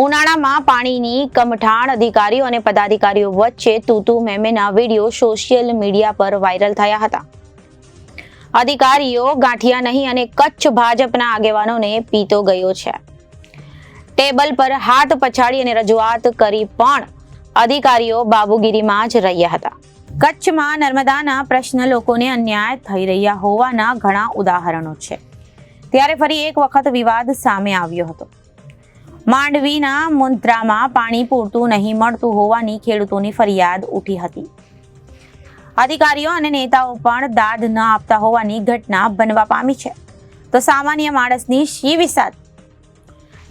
ઉનાળામાં પાણીની કમઠાણ અધિકારીઓ અને પદાધિકારીઓ વચ્ચે તૂતુ મેમેના વિડીયો સોશિયલ મીડિયા પર વાયરલ થયા હતા. અધિકારીઓ ગાંઠિયા નહીં અને કચ્છ ભાજપના આગેવાનોને પીતો ગયો છે. ટેબલ પર હાથ પછાડી અને રજૂઆત કરી પણ અધિકારીઓ બાબુગીરીમાં જ રહ્યા હતા. કચ્છમાં નર્મદાના પ્રશ્ન લોકોને અન્યાય થઈ રહ્યા હોવાના ઘણા ઉદાહરણો છે. ત્યારે ફરી એક વખત વિવાદ સામે આવ્યો હતો. માંડવીના મુન્દ્રામાં પાણી પૂરતું નહીં મળતું હોવાની ખેડૂતોની ફરિયાદ ઉઠી હતી. અધિકારીઓ અને નેતાઓ પણ દાદ ન આપતા હોવાની ઘટના બનવા પામી છે. તો સામાન્ય માણસની શી વિસાત?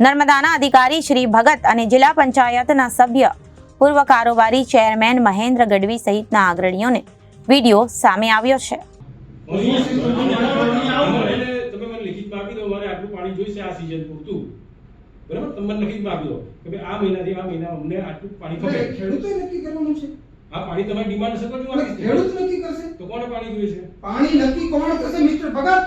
નર્મદાના અધિકારી શ્રી ભગત અને જિલ્લા પંચાયતના સભ્ય પૂર્વ કારોબારી ચેરમેન મહેન્દ્ર ગઢવી સહિતના અગ્રણીઓને વિડીયો સામે આવ્યો છે. બરાબર, તમે લખી આપી દો કે ભાઈ આ મહિનાથી આ મહિના અમને આટલું પાણી ખપે. ખેડૂતોએ નક્કી કરવાનું છે. આ પાણી તમારી ડિમાન્ડ હશે તો ખેડૂત નક્કી કરશે. તો કોને પાણી જોઈએ છે? પાણી નક્કી કોણ કરશે? મિસ્ટર ભગત.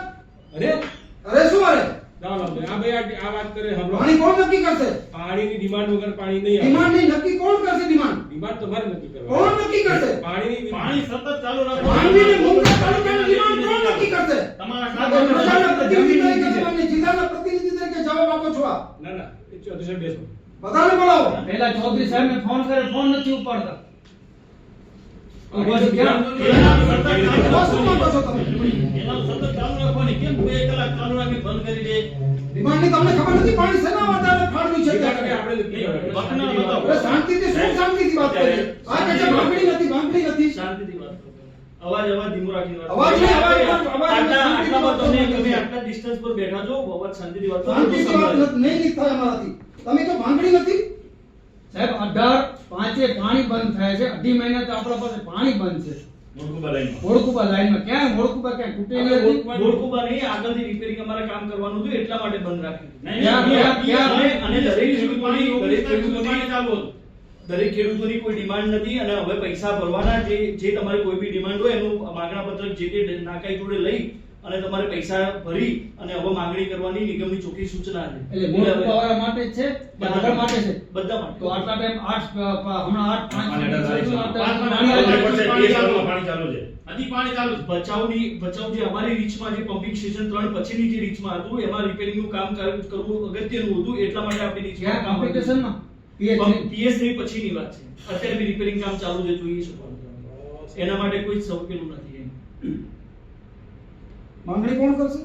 અરે શું અરે ના ના આ ભાઈ આ વાત કરે હમણાં. પાણી કોણ નક્કી કરશે? પાણીની ડિમાન્ડ વગર પાણી નહીં આવે. ડિમાન્ડ ની નક્કી કોણ કરશે? ડિમાન્ડ તમારે નક્કી કરવાની. કોણ નક્કી કરશે? પાણી સતત ચાલુ રાખો. પાણી ને મુદ્દા તાલુકાની ડિમાન્ડ કોણ નક્કી કરશે? તમારા પ્રજાના પ્રતિનિધિ તરીકે અને જિલ્લાના પ્રતિનિધિ તરીકે જવાબ આપો છો. ના ના એ ચૌધરી સાહેબ બેસો. બધાને બોલાવો. પહેલા ચૌધરી સાહેબ ને ફોન કરે, ફોન નથી ઉપાડતા. ડિમાન્ડની તમને ખબર નથી? પાણી શેના માટે ફાળવ્યું છે? શાંતિથી શું શાંતિથી વાત કરીએ? આ કે છે માંગણી નથી. શાંતિથી વાત કરો. અવાજ ધીમો રાખીને વાત કરો. અવાજ આટલા ડિસ્ટન્સ પર બેઠા છો, અવાજ શાંતિથી વાત કરો. શાંતિથી વાત નહીં થાય અમારાથી. તમે તો માંગણી નથી. સાહેબ 18/5 પાણી બંધ થાય છે. 2.5 મહિના તો આપણા પાસે પાણી બંધ છે. મોડકુબા લાઈનમાં ક્યાં મોડકુબા ક્યાં તૂટે નથી. મોડકુબા નહીં, આગળથી રિપેરિંગ અમારે કામ કરવાનું હતું એટલા માટે બંધ રાખ્યું. અને દરેક ખેડૂતોની કોઈ ડિમાન્ડ નથી અને હવે પૈસા ભરવાના. જે તમારી કોઈ બી ડિમાન્ડ હોય એનું માગણા પત્રક જે તે નાકાઈ જોડે લઈ અને તમારે પૈસા ભરી અને હવે માંગણી કરવાની નિગમની ચોખ્ખી સૂચના છે. એટલે મોડકુબાવાળા માટે જ છે કે આગળ માટે છે? બધા માટે. તો આટલા ટાઈમ 8 ભચાઉ જે અમારી રીચમાં જે પમ્પિંગ સ્ટેશન 3 પછીની જે રીચમાં હતું એમાં રિપેરિંગનું કામ કરવું અગત્યનું હતું. એટલા માટે આપણી રીચમાં કોમ્પિટિશનમાં પીએસની પછીની વાત છે. અત્યારે બી રિપેરિંગ કામ ચાલુ છે, જોઈએ છે. એના માટે કોઈ સૌકેલું નથી. માંગણી કોણ કરશે?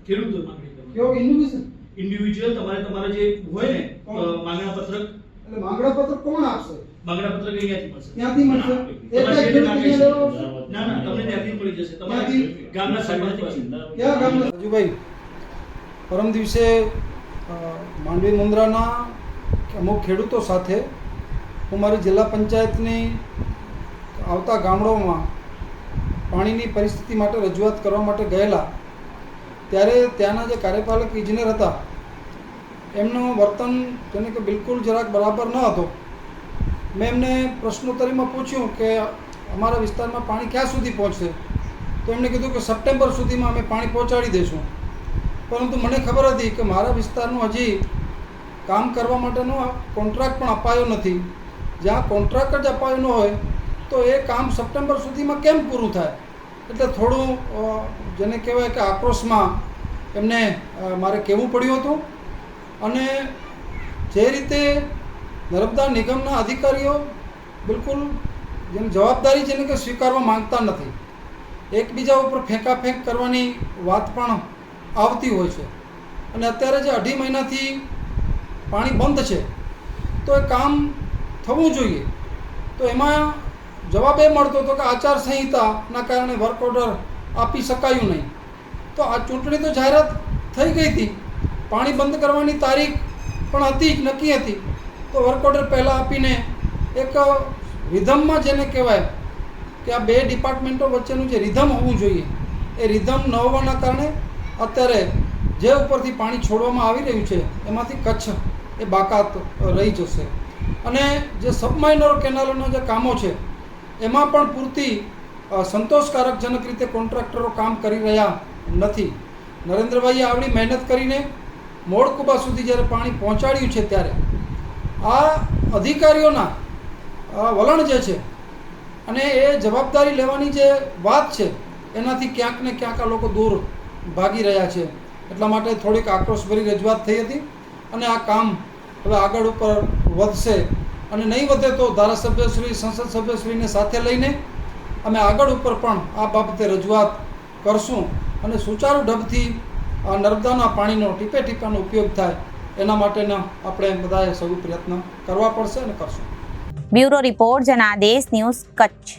ખેડૂતો માંગણી કરે. કેવો ઇન્ડિવિડ્યુઅલ તમારા જે હોય ને માંગણા પત્રક. એટલે માંગણા પત્ર કોણ આપશે? માંગણા પત્રક અહીંયાથી મળશે. ક્યાંથી મળશે? ના તમને ત્યાંથી મળી જશે. તમારા ગામના સરપંચ. ક્યાં ગામના? રાજુભાઈ, પરમ દિવસે માંડવી મુન્દ્રાના અમુક ખેડૂતો સાથે હું મારી જિલ્લા પંચાયતની આવતા ગામડાઓમાં પાણીની પરિસ્થિતિ માટે રજૂઆત કરવા માટે ગયેલા, ત્યારે ત્યાંના જે કાર્યપાલક ઇજનેર હતા એમનું વર્તન જેને કે બિલકુલ જરાક બરાબર ન હતો. મેં એમને પ્રશ્નોત્તરીમાં પૂછ્યું કે અમારા વિસ્તારમાં પાણી ક્યાં સુધી પહોંચશે, તો એમણે કીધું કે સપ્ટેમ્બર સુધીમાં અમે પાણી પહોંચાડી દઈશું. પરંતુ મને ખબર હતી કે મારા વિસ્તારનું હજી કામ કરવા માટેનો કોન્ટ્રાક્ટ પણ અપાયો નથી. જ્યાં કોન્ટ્રાક્ટ જ અપાયો ન હોય તો એ કામ સપ્ટેમ્બર સુધીમાં કેમ પૂરું થાય? એટલે થોડું જેને કહેવાય કે આક્રોશમાં એમને મારે કહેવું પડ્યું હતું. અને જે રીતે નર્મદા નિગમના અધિકારીઓ બિલકુલ જેની જવાબદારી છે ને કે સ્વીકારવા માંગતા નથી, એકબીજા ઉપર ફેંકાફેંક કરવાની વાત પણ આવતી હોય છે. અને અત્યારે જે 2.5 મહિનાથી પાણી બંધ છે તો એ કામ થવું જોઈએ. તો એમાં જવાબ એ મળતો હતો કે આચારસંહિતાના કારણે વર્ક ઓર્ડર આપી શકાયું નહીં. તો આ ચૂંટણી તો જાહેરાત થઈ ગઈ હતી, પાણી બંધ કરવાની તારીખ પણ હતી જ, નક્કી હતી. તો વર્ક ઓર્ડર પહેલાં આપીને એક રિધમમાં જેને કહેવાય કે આ બે ડિપાર્ટમેન્ટો વચ્ચેનું જે રિધમ હોવું જોઈએ એ રિધમ ન હોવાના કારણે અત્યારે જે ઉપરથી પાણી છોડવામાં આવી રહ્યું છે એમાંથી કચ્છ એ બાકાત રહી જશે. અને જે સબમાઇનર કેનાલોના જે કામો છે એમાં પણ પૂરતી સંતોષકારકજનક રીતે કોન્ટ્રાક્ટરો કામ કરી રહ્યા નથી. નરેન્દ્રભાઈએ આવડી મહેનત કરીને મોડકુબા સુધી જ્યારે પાણી પહોંચાડ્યું છે ત્યારે આ અધિકારીઓના વલણ જે છે અને એ જવાબદારી લેવાની જે વાત છે એનાથી ક્યાંક ને ક્યાંક આ લોકો દૂર ભાગી રહ્યા છે. એટલા માટે થોડીક આક્રોશભરી રજૂઆત થઈ હતી અને આ કામ હવે આગળ ઉપર વધશે અને નહીં વધે તો ધારાસભ્યશ્રી સંસદ સભ્યશ્રીને સાથે લઈને અમે આગળ ઉપર પણ આ બાબતે રજૂઆત કરશું અને સુચારુ ઢબથી આ નર્મદાના પાણીનો ટીપે ટીપાનો ઉપયોગ થાય એના માટેના આપણે બધાએ સૌ પ્રયત્ન કરવા પડશે અને કરશું. Bureau report Janadesh news Kutch.